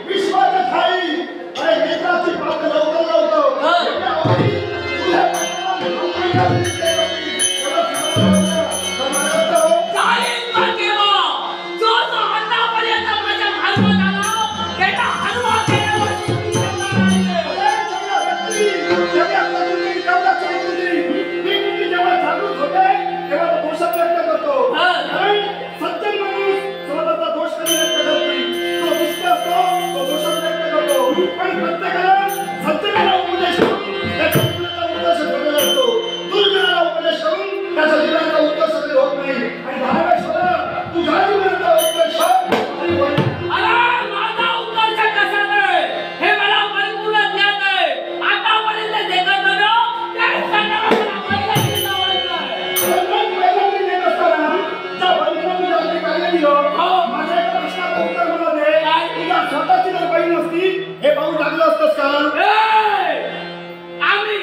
विश्वाच्या खाली अरे नेत्राची पात्र लवकर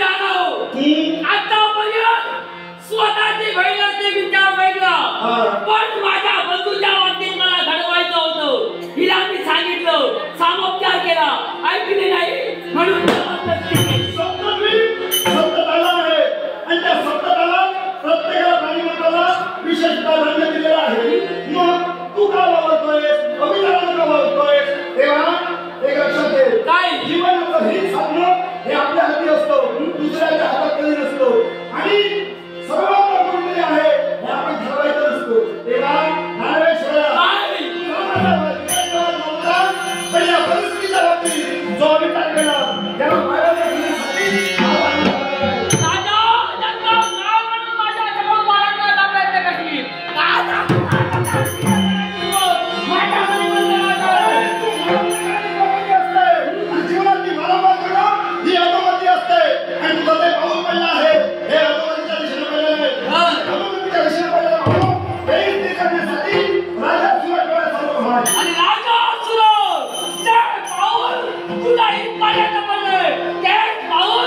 जाणव आतापर्यंत स्वतःची बहिणाचे विचार वेगळा पण माझ्या बंधूच्या बाबतीत मला घडवायचं होतं. हिला मी सांगितलं, सामोपचार केला, ऐकले नाही म्हणून प्रत्येकाला प्राणीमात्राला विशेष प्राधान्य दिलेलं आहे. मग तू का वावरतोयस, अभिजानानं का वावरतोयस? तेव्हा एक लक्षात घे, काय जीवनाचं हित साधणं हे आपल्या हाती असतं, दुसऱ्याच्या हातात कधी नसतं. आणि सर्वात महत्त्वाचे आहे हे आपण ठरवायचं नसतं. तेव्हा पण या परिस्थितीच्या बाबतीत जो विचार केला त्याला फायदा घेण्यासाठी जीवनाची मालामाल करणं ही अधोगती असते. आणि तुझं ते पाऊल पडलं आहे हे अधोगतीच्या दिशेने पडलेलं आहे. अधोगतीच्या दिशेने पडलेलं पाऊल हे इथे करण्यासाठी राजा शिवाय डोळ्यासमोर उभा आहे. आणि राजा असुर ते पाऊल तुझ्या हितपर्यंत पडलंय, ते पाऊल